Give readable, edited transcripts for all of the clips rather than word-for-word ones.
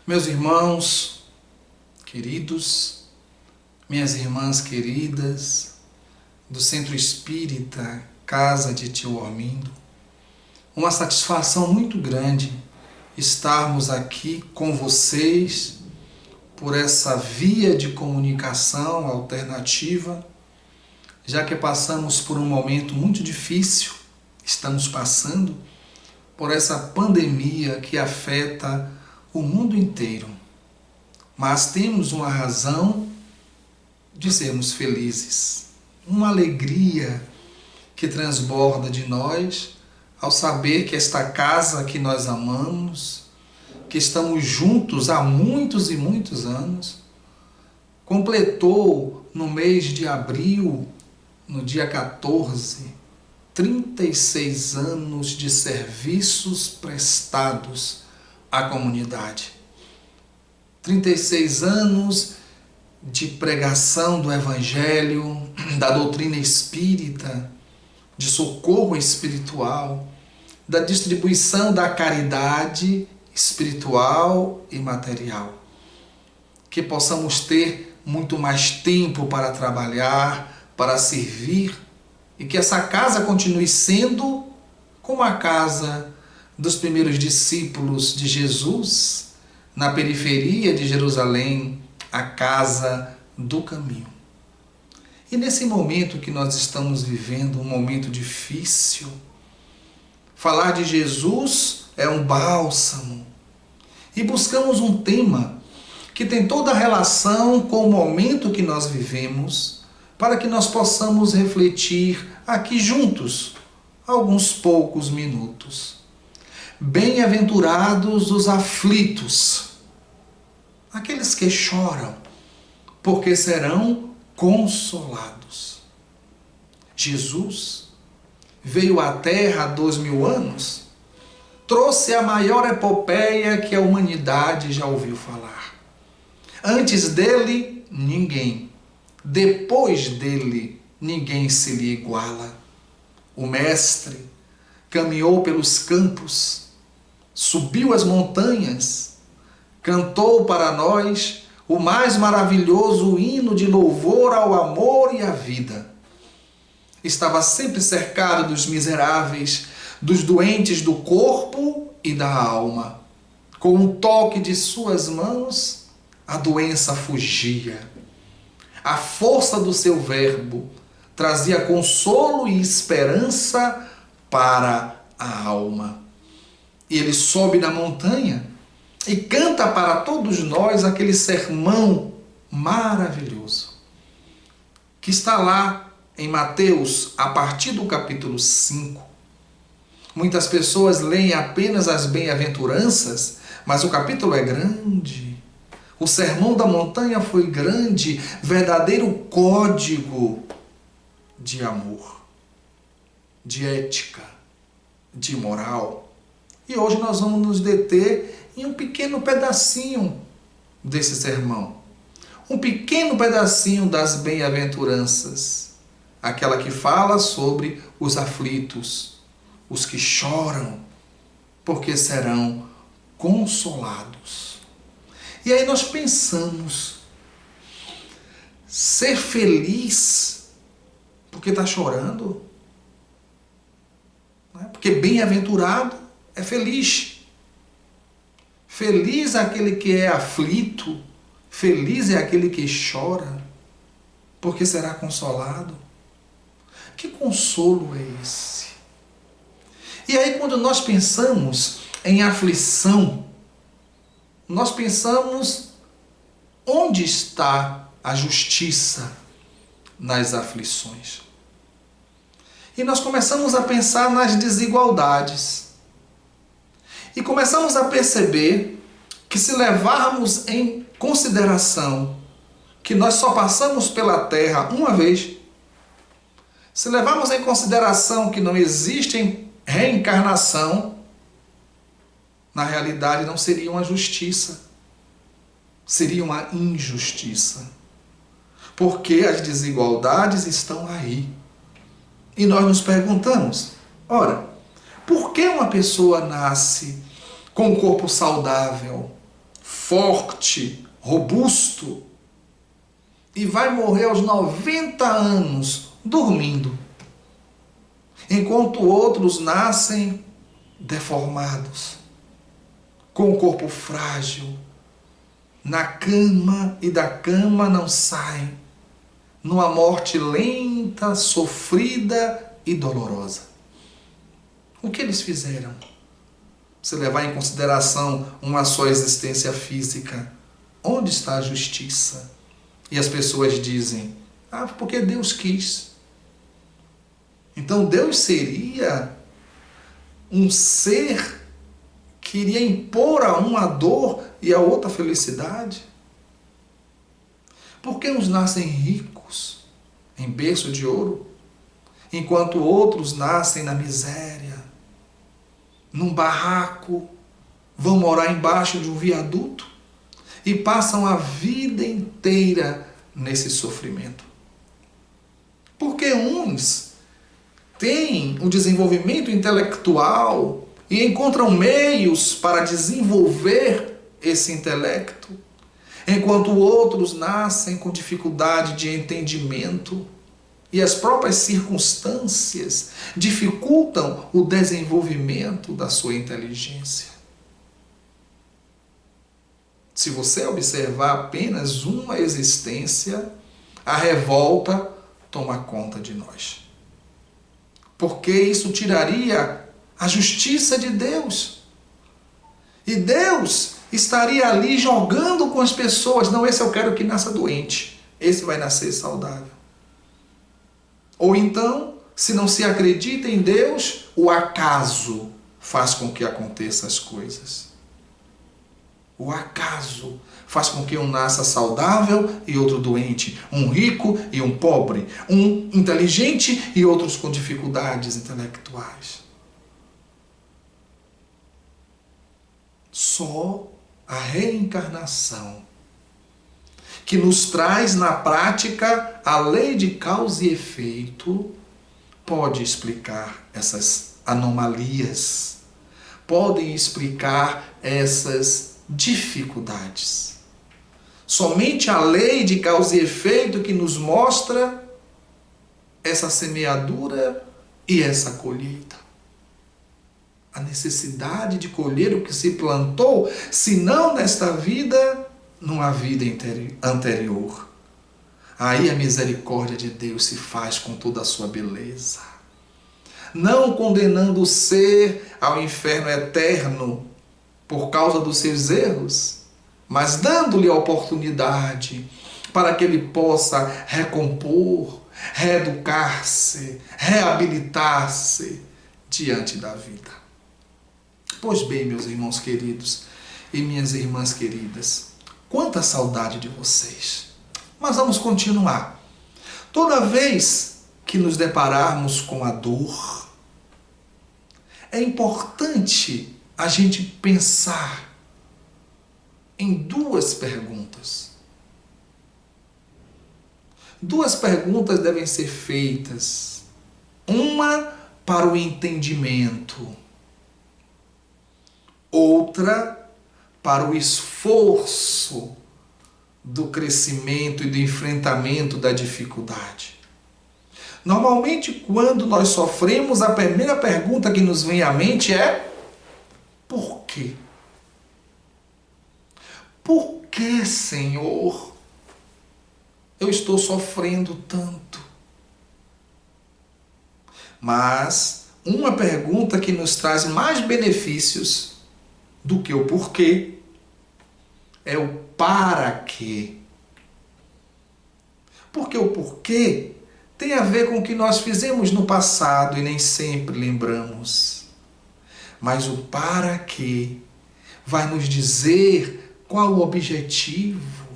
Meus irmãos queridos, minhas irmãs queridas, do Centro Espírita Casa de Tio Armindo, uma satisfação muito grande estarmos aqui com vocês por essa via de comunicação alternativa, já que passamos por um momento muito difícil, estamos passando por essa pandemia que afeta o mundo inteiro. Mas temos uma razão de sermos felizes, uma alegria que transborda de nós ao saber que esta casa que nós amamos, que estamos juntos há muitos e muitos anos, completou no mês de abril, no dia 14, 36 anos de serviços prestados à comunidade. 36 anos de pregação do Evangelho, da doutrina espírita, de socorro espiritual, da distribuição da caridade espiritual e material. Que possamos ter muito mais tempo para trabalhar, para servir, e que essa casa continue sendo como a casa dos primeiros discípulos de Jesus, na periferia de Jerusalém, a casa do caminho. E nesse momento que nós estamos vivendo, um momento difícil, falar de Jesus é um bálsamo. E buscamos um tema que tem toda a relação com o momento que nós vivemos, para que nós possamos refletir aqui juntos, alguns poucos minutos. Bem-aventurados os aflitos, aqueles que choram, porque serão consolados. Jesus veio à Terra há 2000 anos, trouxe a maior epopeia que a humanidade já ouviu falar. Antes dele, ninguém. Depois dele, ninguém se lhe iguala. O Mestre caminhou pelos campos, subiu as montanhas, cantou para nós o mais maravilhoso hino de louvor ao amor e à vida. Estava sempre cercado dos miseráveis, dos doentes do corpo e da alma. Com um toque de suas mãos, a doença fugia. A força do seu verbo trazia consolo e esperança para a alma. E ele sobe na montanha e canta para todos nós aquele sermão maravilhoso, que está lá em Mateus, a partir do capítulo 5. Muitas pessoas leem apenas as bem-aventuranças, mas o capítulo é grande. O sermão da montanha foi grande, verdadeiro código de amor, de ética, de moral. E hoje nós vamos nos deter em um pequeno pedacinho desse sermão. Um pequeno pedacinho das bem-aventuranças. Aquela que fala sobre os aflitos, os que choram, porque serão consolados. E aí nós pensamos, ser feliz porque está chorando? Porque bem-aventurado é feliz. Feliz é aquele que é aflito, feliz é aquele que chora, porque será consolado. Que consolo é esse? E aí quando nós pensamos em aflição, nós pensamos onde está a justiça nas aflições. E nós começamos a pensar nas desigualdades. E começamos a perceber que se levarmos em consideração que nós só passamos pela Terra uma vez, se levarmos em consideração que não existe reencarnação, na realidade não seria uma justiça, seria uma injustiça. Porque as desigualdades estão aí. E nós nos perguntamos, ora, por que uma pessoa nasce com um corpo saudável, forte, robusto, e vai morrer aos 90 anos dormindo, enquanto outros nascem deformados, com o corpo frágil, na cama e da cama não saem, numa morte lenta, sofrida e dolorosa. O que eles fizeram? Se levar em consideração uma só existência física, onde está a justiça? E as pessoas dizem, porque Deus quis. Então Deus seria um ser que iria impor a um a dor e a outra a felicidade? Por que uns nascem ricos, em berço de ouro, enquanto outros nascem na miséria, num barraco, vão morar embaixo de um viaduto e passam a vida inteira nesse sofrimento? Porque uns têm um desenvolvimento intelectual e encontram meios para desenvolver esse intelecto, enquanto outros nascem com dificuldade de entendimento e as próprias circunstâncias dificultam o desenvolvimento da sua inteligência. Se você observar apenas uma existência, a revolta toma conta de nós. Porque isso tiraria a justiça de Deus. E Deus estaria ali jogando com as pessoas. Não, esse eu quero que nasça doente. Esse vai nascer saudável. Ou então, se não se acredita em Deus, o acaso faz com que aconteçam as coisas. O acaso faz com que um nasça saudável e outro doente, um rico e um pobre, um inteligente e outros com dificuldades intelectuais. Só a reencarnação, que nos traz na prática a lei de causa e efeito, pode explicar essas anomalias, podem explicar essas dificuldades. Somente a lei de causa e efeito que nos mostra essa semeadura e essa colheita. A necessidade de colher o que se plantou, se não nesta vida, numa vida anterior. Aí a misericórdia de Deus se faz com toda a sua beleza. Não condenando o ser ao inferno eterno por causa dos seus erros, mas dando-lhe a oportunidade para que ele possa recompor, reeducar-se, reabilitar-se diante da vida. Pois bem, meus irmãos queridos e minhas irmãs queridas, quanta saudade de vocês. Mas vamos continuar. Toda vez que nos depararmos com a dor, é importante a gente pensar em duas perguntas. Duas perguntas devem ser feitas. Uma para o entendimento, outra para o esforço do crescimento e do enfrentamento da dificuldade. Normalmente, quando nós sofremos, a primeira pergunta que nos vem à mente é: por quê? Por que, Senhor, eu estou sofrendo tanto? Mas uma pergunta que nos traz mais benefícios do que o porquê é o para quê. Porque o porquê tem a ver com o que nós fizemos no passado e nem sempre lembramos. Mas o para quê vai nos dizer qual o objetivo,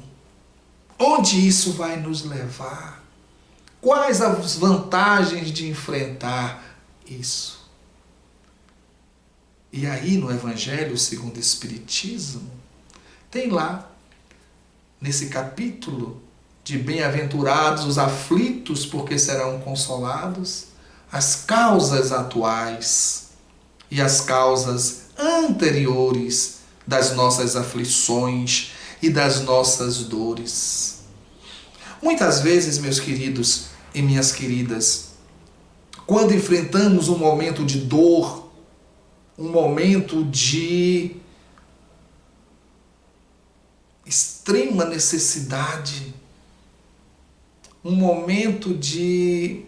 onde isso vai nos levar, quais as vantagens de enfrentar isso. E aí no Evangelho segundo o Espiritismo, tem lá, nesse capítulo de bem-aventurados os aflitos, porque serão consolados, as causas atuais e as causas anteriores das nossas aflições e das nossas dores. Muitas vezes, meus queridos e minhas queridas, quando enfrentamos um momento de dor, um momento de extrema necessidade, um momento de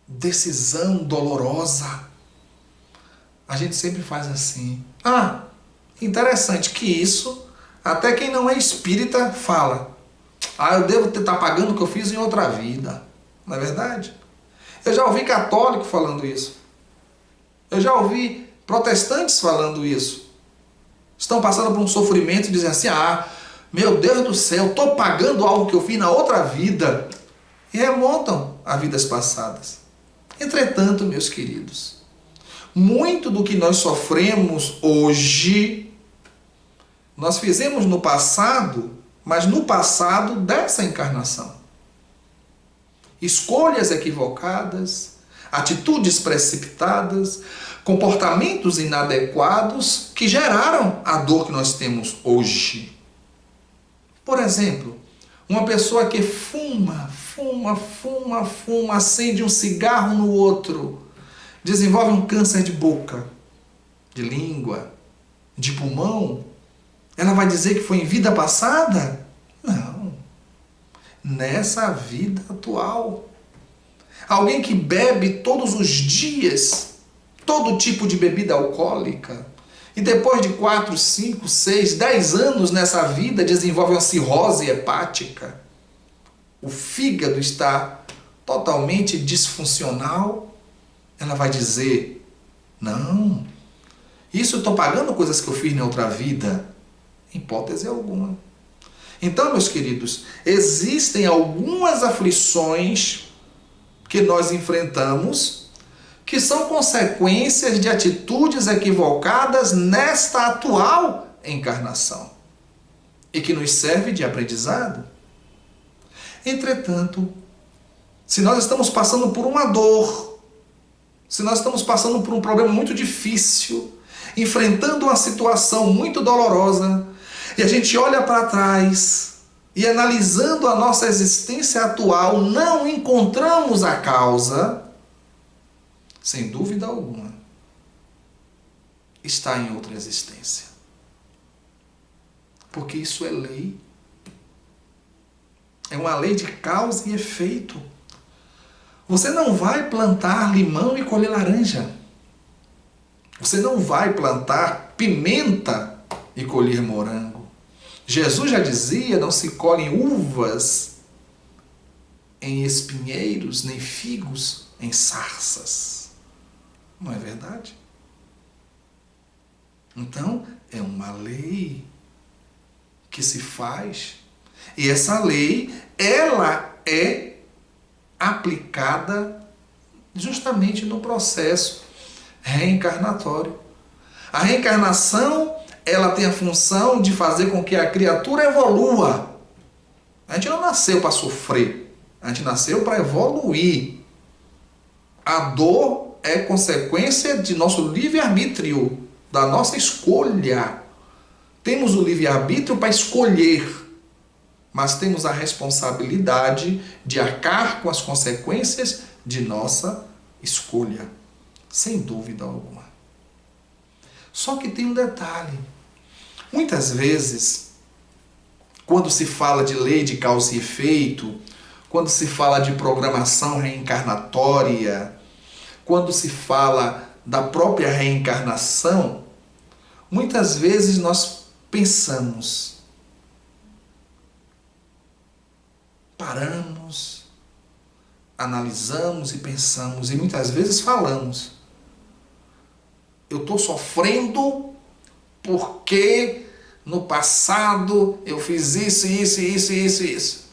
decisão dolorosa, a gente sempre faz assim. Ah, interessante que isso, até quem não é espírita fala. Ah, eu devo estar pagando o que eu fiz em outra vida. Não é verdade? Eu já ouvi católico falando isso. Eu já ouvi protestantes falando isso. Estão passando por um sofrimento e dizem assim, ah, meu Deus do céu, estou pagando algo que eu fiz na outra vida. E remontam a vidas passadas. Entretanto, meus queridos, muito do que nós sofremos hoje, nós fizemos no passado, mas no passado dessa encarnação. Escolhas equivocadas, atitudes precipitadas, comportamentos inadequados que geraram a dor que nós temos hoje. Por exemplo, uma pessoa que fuma, acende um cigarro no outro, desenvolve um câncer de boca, de língua, de pulmão, ela vai dizer que foi em vida passada? Não. Nessa vida atual. Alguém que bebe todos os dias, todo tipo de bebida alcoólica, e depois de 4, 5, 6, 10 anos nessa vida desenvolve uma cirrose hepática, o fígado está totalmente disfuncional, ela vai dizer, não, isso eu estou pagando coisas que eu fiz na outra vida? Hipótese alguma. Então, meus queridos, existem algumas aflições que nós enfrentamos que são consequências de atitudes equivocadas nesta atual encarnação e que nos serve de aprendizado. Entretanto, se nós estamos passando por uma dor, se nós estamos passando por um problema muito difícil, enfrentando uma situação muito dolorosa, e a gente olha para trás e analisando a nossa existência atual, não encontramos a causa, sem dúvida alguma, está em outra existência. Porque isso é lei. É uma lei de causa e efeito. Você não vai plantar limão e colher laranja. Você não vai plantar pimenta e colher morango. Jesus já dizia, não se colhem uvas em espinheiros, nem figos em sarças. Não é verdade? Então, é uma lei que se faz. E essa lei, ela é aplicada justamente no processo reencarnatório. A reencarnação, ela tem a função de fazer com que a criatura evolua. A gente não nasceu para sofrer, a gente nasceu para evoluir. A dor é consequência de nosso livre-arbítrio, da nossa escolha. Temos o livre-arbítrio para escolher, mas temos a responsabilidade de arcar com as consequências de nossa escolha, sem dúvida alguma. Só que tem um detalhe. Muitas vezes, quando se fala de lei de causa e efeito, quando se fala de programação reencarnatória, quando se fala da própria reencarnação, muitas vezes nós pensamos, paramos, analisamos e pensamos, e muitas vezes falamos, eu estou sofrendo porque no passado eu fiz isso, isso, isso, isso, isso.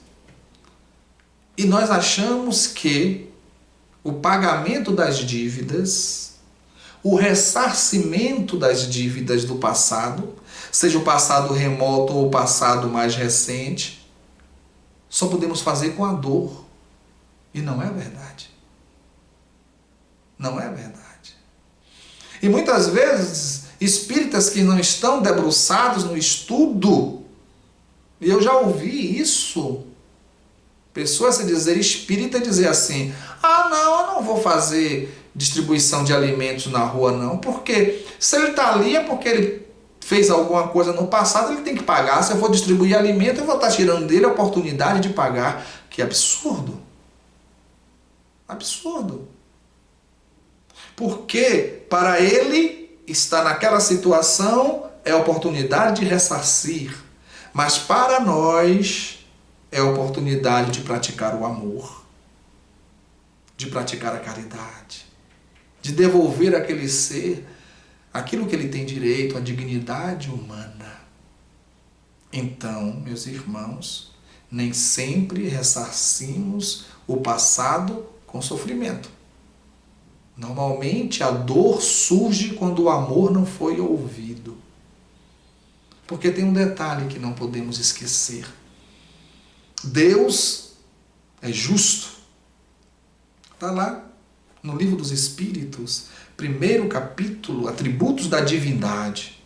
E nós achamos que o pagamento das dívidas, o ressarcimento das dívidas do passado, seja o passado remoto ou o passado mais recente, só podemos fazer com a dor. E não é verdade. Não é verdade. E muitas vezes espíritas que não estão debruçados no estudo. E eu já ouvi isso. Pessoas se dizer espírita e dizer assim: ah, não, eu não vou fazer distribuição de alimentos na rua não, porque se ele está ali é porque ele fez alguma coisa no passado, ele tem que pagar. Se eu for distribuir alimento, eu vou estar tirando dele a oportunidade de pagar. Que absurdo. Absurdo. Porque para ele estar naquela situação é a oportunidade de ressarcir, mas para nós é a oportunidade de praticar o amor, de praticar a caridade, de devolver àquele ser aquilo que ele tem direito, a dignidade humana. Então, meus irmãos, nem sempre ressarcimos o passado com sofrimento. Normalmente a dor surge quando o amor não foi ouvido. Porque tem um detalhe que não podemos esquecer. Deus é justo. Está lá no Livro dos Espíritos, 1º capítulo, Atributos da Divindade.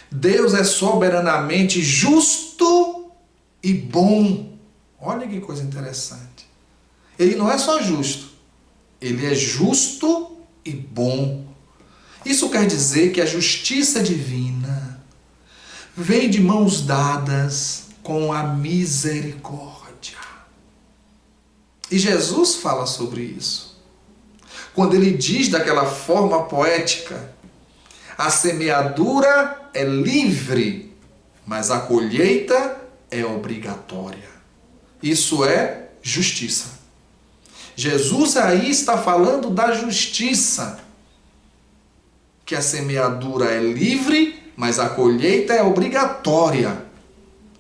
Deus é soberanamente justo e bom. Olha que coisa interessante. Ele não é só justo, ele é justo e bom. Isso quer dizer que a justiça divina vem de mãos dadas com a misericórdia. E Jesus fala sobre isso. Quando ele diz daquela forma poética: a semeadura é livre, mas a colheita é obrigatória. Isso é justiça. Jesus aí está falando da justiça, que a semeadura é livre, mas a colheita é obrigatória.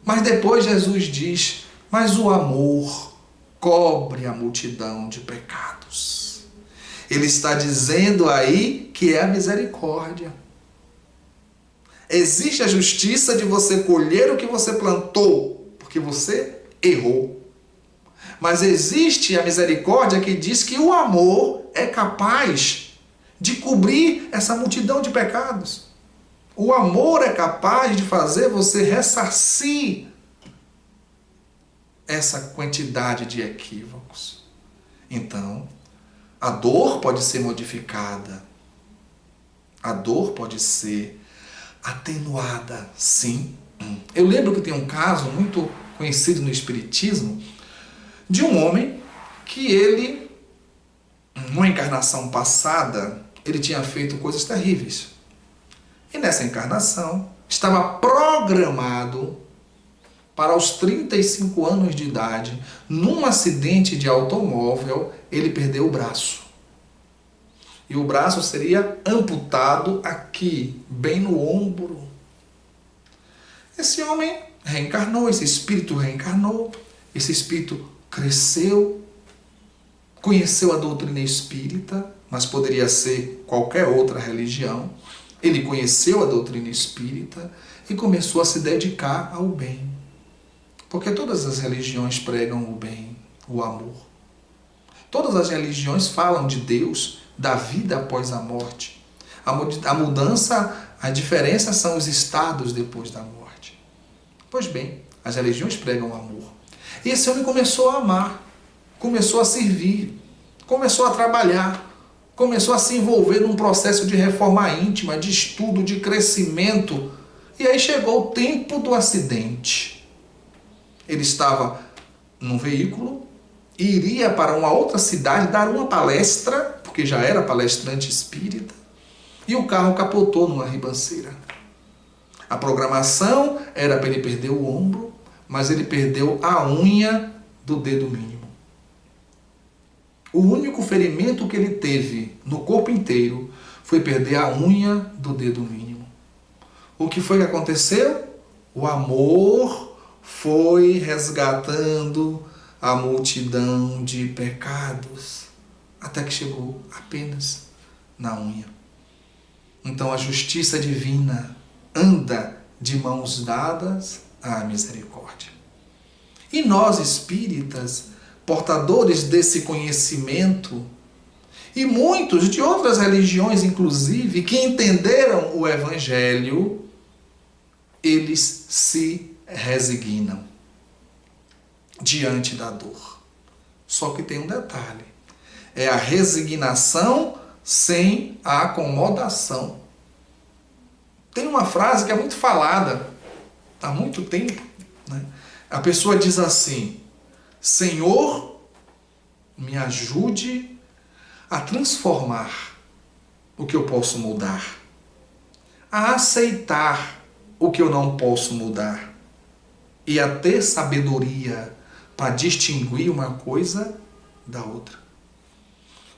Mas depois Jesus diz: mas o amor cobre a multidão de pecados. Ele está dizendo aí que é a misericórdia. Existe a justiça de você colher o que você plantou, porque você errou. Mas existe a misericórdia que diz que o amor é capaz de cobrir essa multidão de pecados. O amor é capaz de fazer você ressarcir essa quantidade de equívocos. Então, a dor pode ser modificada. A dor pode ser atenuada, sim. Eu lembro que tem um caso muito conhecido no Espiritismo de um homem que ele, numa encarnação passada, ele tinha feito coisas terríveis. E nessa encarnação estava programado para os 35 anos de idade, num acidente de automóvel, ele perdeu o braço. E o braço seria amputado aqui, bem no ombro. Esse homem reencarnou, esse espírito reencarnou, esse espírito cresceu, conheceu a doutrina espírita, mas poderia ser qualquer outra religião. Ele conheceu a doutrina espírita e começou a se dedicar ao bem. Porque todas as religiões pregam o bem, o amor. Todas as religiões falam de Deus, da vida após a morte. A mudança, a diferença são os estados depois da morte. Pois bem, as religiões pregam o amor. E esse homem começou a amar, começou a servir, começou a trabalhar, começou a se envolver num processo de reforma íntima, de estudo, de crescimento. E aí chegou o tempo do acidente. Ele estava num veículo e iria para uma outra cidade dar uma palestra, porque já era palestrante espírita, e o carro capotou numa ribanceira. A programação era para ele perder o ombro, mas ele perdeu a unha do dedo mínimo. O único ferimento que ele teve no corpo inteiro foi perder a unha do dedo mínimo. O que foi que aconteceu? O amor foi resgatando a multidão de pecados, até que chegou apenas na unha. Então a justiça divina anda de mãos dadas à misericórdia. E nós espíritas, portadores desse conhecimento, E muitos de outras religiões, inclusive, que entenderam o Evangelho, eles se resignam diante da dor. Só que tem um detalhe: é a resignação sem a acomodação. Tem uma frase que é muito falada há muito tempo, né? A pessoa diz assim: Senhor, me ajude a transformar o que eu posso mudar, a aceitar o que eu não posso mudar e a ter sabedoria para distinguir uma coisa da outra.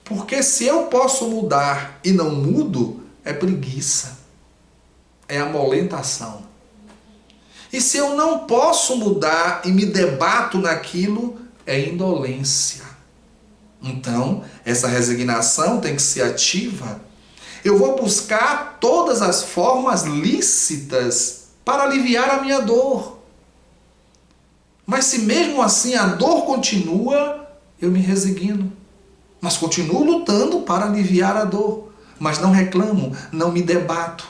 Porque se eu posso mudar e não mudo, é preguiça, é amolentação. E se eu não posso mudar e me debato naquilo, é indolência. Então, essa resignação tem que ser ativa. Eu vou buscar todas as formas lícitas para aliviar a minha dor. Mas se mesmo assim a dor continua, eu me resigno. Mas continuo lutando para aliviar a dor. Mas não reclamo, não me debato.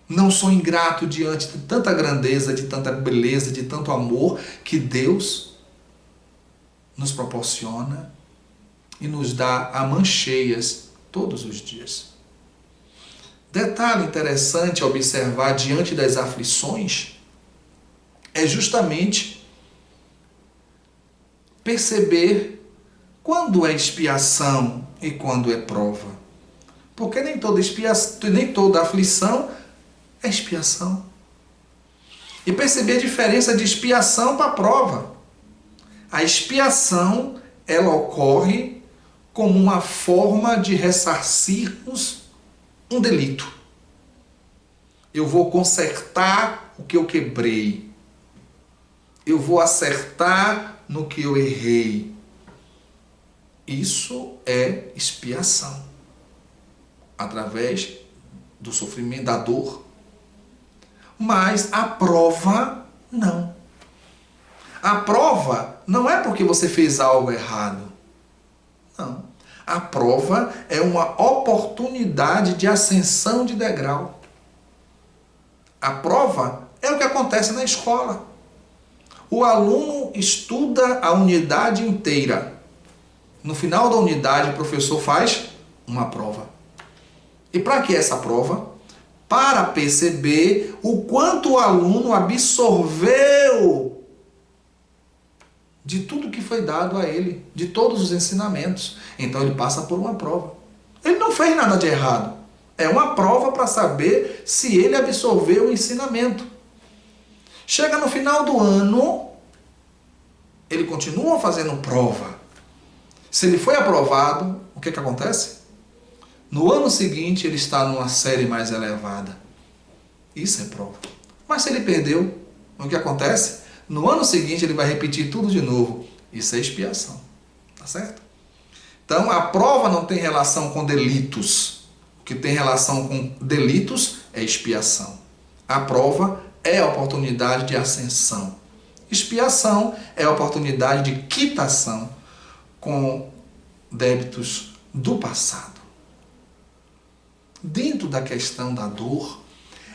Não sou ingrato diante de tanta grandeza, de tanta beleza, de tanto amor que Deus nos proporciona e nos dá a mãos cheias todos os dias. Detalhe interessante a observar diante das aflições é justamente perceber quando é expiação e quando é prova. Porque nem toda aflição é expiação. E perceber a diferença de expiação para prova. A expiação, ela ocorre como uma forma de ressarcirmos um delito. Eu vou consertar o que eu quebrei. Eu vou acertar no que eu errei. Isso é expiação. Através do sofrimento, da dor. Mas a prova, não. A prova não é porque você fez algo errado. Não. A prova é uma oportunidade de ascensão de degrau. A prova é o que acontece na escola. O aluno estuda a unidade inteira. No final da unidade, o professor faz uma prova. E para que essa prova? Para perceber o quanto o aluno absorveu de tudo que foi dado a ele, de todos os ensinamentos. Então ele passa por uma prova. Ele não fez nada de errado. É uma prova para saber se ele absorveu o ensinamento. Chega no final do ano, ele continua fazendo prova. Se ele foi aprovado, o que acontece? No ano seguinte ele está numa série mais elevada. Isso é prova. Mas se ele perdeu, o que acontece? No ano seguinte ele vai repetir tudo de novo. Isso é expiação. Tá certo? Então a prova não tem relação com delitos. O que tem relação com delitos é expiação. A prova é a oportunidade de ascensão. Expiação é a oportunidade de quitação com débitos do passado. Dentro da questão da dor,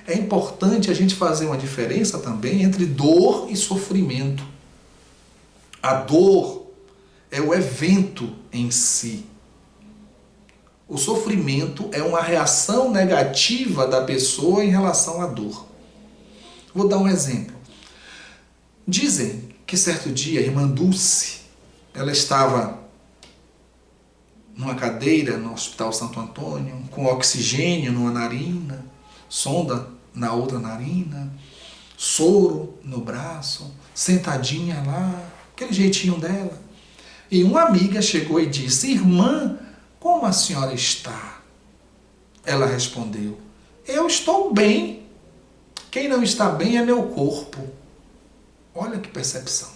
é importante a gente fazer uma diferença também entre dor e sofrimento. A dor é o evento em si. O sofrimento é uma reação negativa da pessoa em relação à dor. Vou dar um exemplo. Dizem que certo dia a irmã Dulce, ela estava numa cadeira no Hospital Santo Antônio, com oxigênio numa narina, sonda na outra narina, soro no braço, sentadinha lá, aquele jeitinho dela. E uma amiga chegou e disse: irmã, como a senhora está? Ela respondeu: eu estou bem. Quem não está bem é meu corpo. Olha que percepção.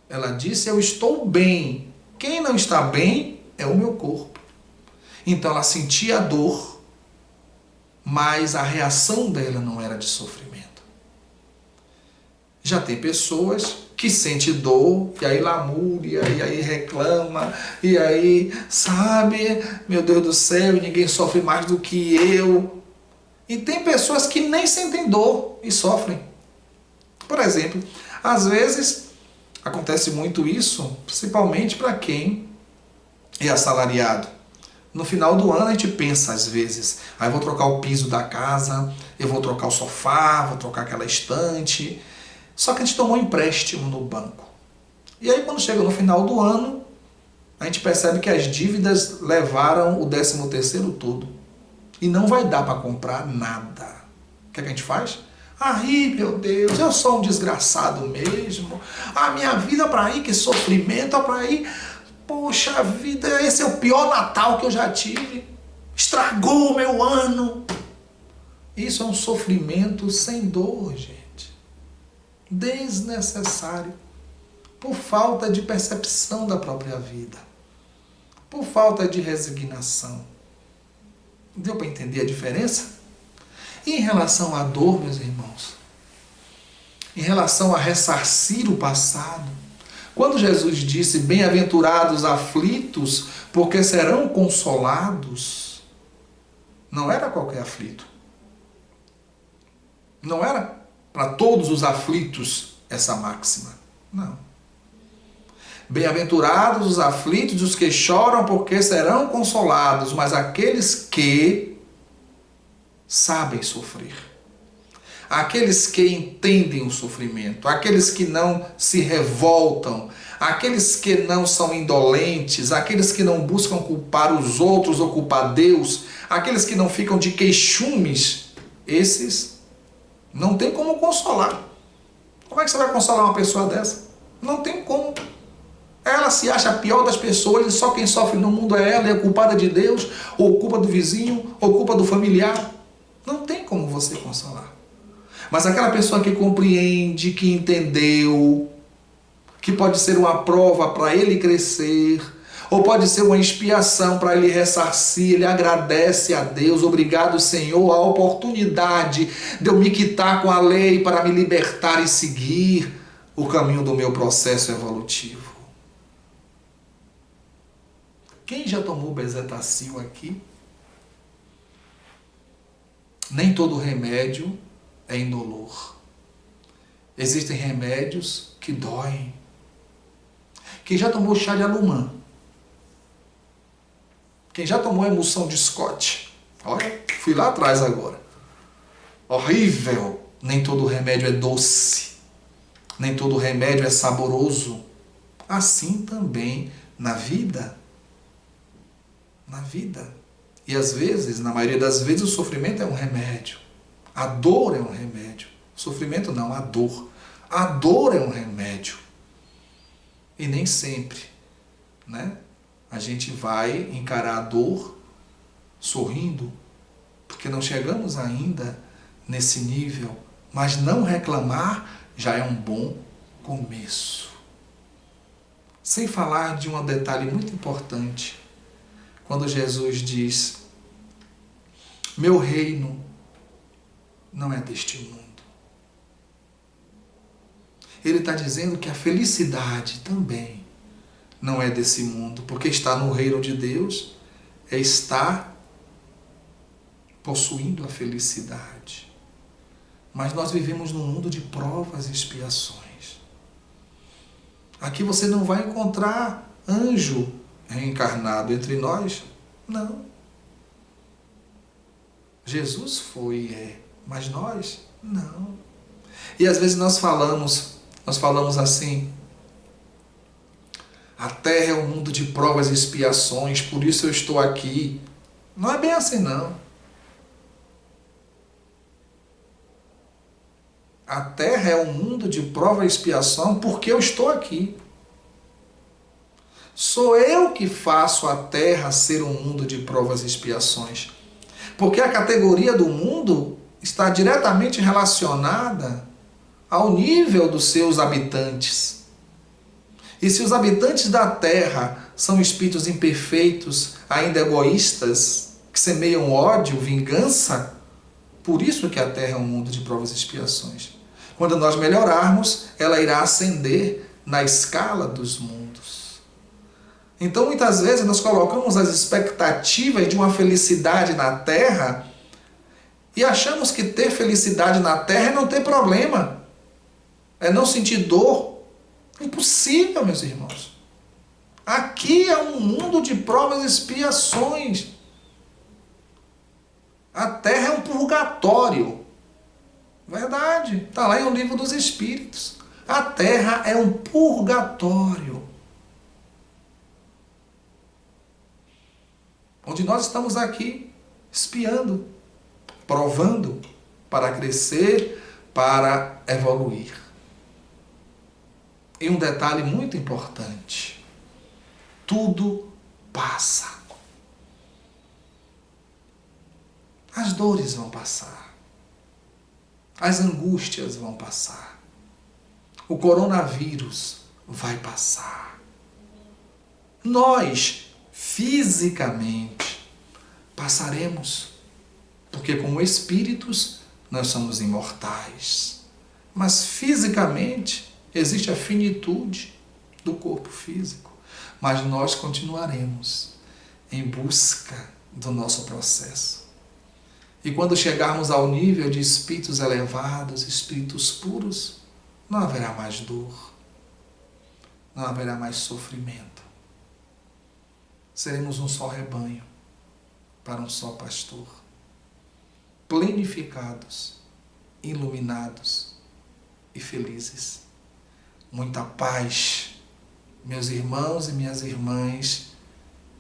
Ela disse: eu estou bem. Quem não está bem é o meu corpo. Então ela sentia a dor, mas a reação dela não era de sofrimento. Já tem pessoas que sente dor, e aí lamúria, e aí reclama, e aí, sabe, meu Deus do céu, ninguém sofre mais do que eu. E tem pessoas que nem sentem dor e sofrem. Por exemplo, às vezes acontece muito isso, principalmente para quem é assalariado. No final do ano a gente pensa às vezes, eu vou trocar o piso da casa, eu vou trocar o sofá, vou trocar aquela estante. Só que a gente tomou um empréstimo no banco. E aí quando chega no final do ano, a gente percebe que as dívidas levaram o 13º todo. E não vai dar para comprar nada. O que é que a gente faz? Ai, meu Deus, eu sou um desgraçado mesmo. A minha vida para ir, que sofrimento, para ir. Poxa vida, esse é o pior Natal que eu já tive. Estragou o meu ano. Isso é um sofrimento sem dor, gente. Desnecessário. Por falta de percepção da própria vida. Por falta de resignação. Deu para entender a diferença? E em relação à dor, meus irmãos, em relação a ressarcir o passado, quando Jesus disse, bem-aventurados aflitos, porque serão consolados, não era qualquer aflito. Não era para todos os aflitos essa máxima. Não. Bem-aventurados os aflitos, os que choram, porque serão consolados, mas aqueles que sabem sofrer. Aqueles que entendem o sofrimento, aqueles que não se revoltam, aqueles que não são indolentes, aqueles que não buscam culpar os outros ou culpar Deus, aqueles que não ficam de queixumes, esses não tem como consolar. Como é que você vai consolar uma pessoa dessa? Não tem como. Ela se acha a pior das pessoas e só quem sofre no mundo é ela, e é culpada de Deus, ou culpa do vizinho, ou culpa do familiar. Não tem como você consolar. Mas aquela pessoa que compreende, que entendeu, que pode ser uma prova para ele crescer, ou pode ser uma expiação para ele ressarcir, ele agradece a Deus, obrigado Senhor, a oportunidade de eu me quitar com a lei para me libertar e seguir o caminho do meu processo evolutivo. Quem já tomou bezetacil aqui? Nem todo remédio é indolor. Existem remédios que doem. Quem já tomou chá de alumã? Quem já tomou emulsão de Scott? Olha, fui lá atrás agora. Horrível. Nem todo remédio é doce. Nem todo remédio é saboroso. Assim também na vida. Na vida. E às vezes, na maioria das vezes, o sofrimento é um remédio. A dor é um remédio. O sofrimento não, a dor. A dor é um remédio. E nem sempre, né? A gente vai encarar a dor sorrindo, porque não chegamos ainda nesse nível. Mas não reclamar já é um bom começo. Sem falar de um detalhe muito importante. Quando Jesus diz, meu reino não é deste mundo. Ele está dizendo que a felicidade também não é desse mundo, porque estar no reino de Deus é estar possuindo a felicidade. Mas nós vivemos num mundo de provas e expiações. Aqui você não vai encontrar anjo reencarnado entre nós? Não. Jesus foi e é, mas nós não. E às vezes nós falamos assim, a terra é um mundo de provas e expiações, por isso eu estou aqui. Não é bem assim não. A terra é um mundo de prova e expiação porque eu estou aqui. Sou eu que faço a terra ser um mundo de provas e expiações. Porque a categoria do mundo está diretamente relacionada ao nível dos seus habitantes. E se os habitantes da terra são espíritos imperfeitos, ainda egoístas, que semeiam ódio, vingança, por isso que a terra é um mundo de provas e expiações. Quando nós melhorarmos, ela irá ascender na escala dos mundos. Então, muitas vezes, nós colocamos as expectativas de uma felicidade na Terra e achamos que ter felicidade na Terra é não ter problema, é não sentir dor. Impossível, meus irmãos. Aqui é um mundo de provas e expiações. A Terra é um purgatório. Verdade, está lá em O Livro dos Espíritos. A Terra é um purgatório. Onde nós estamos aqui espiando, provando para crescer, para evoluir. E um detalhe muito importante: tudo passa. As dores vão passar. As angústias vão passar. O coronavírus vai passar. Nós, fisicamente, passaremos. Porque como espíritos, nós somos imortais. Mas fisicamente, existe a finitude do corpo físico. Mas nós continuaremos em busca do nosso processo. E quando chegarmos ao nível de espíritos elevados, espíritos puros, não haverá mais dor, não haverá mais sofrimento. Seremos um só rebanho, para um só pastor, plenificados, iluminados e felizes. Muita paz, meus irmãos e minhas irmãs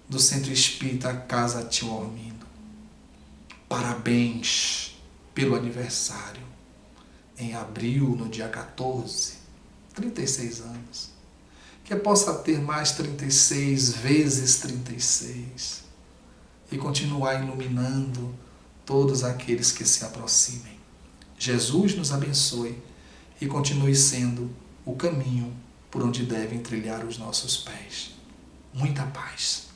do Centro Espírita Casa Tio Armindo. Parabéns pelo aniversário. Em abril, no dia 14, 36 anos. Que possa ter mais 36 vezes 36 e continuar iluminando todos aqueles que se aproximem. Jesus nos abençoe e continue sendo o caminho por onde devem trilhar os nossos pés. Muita paz.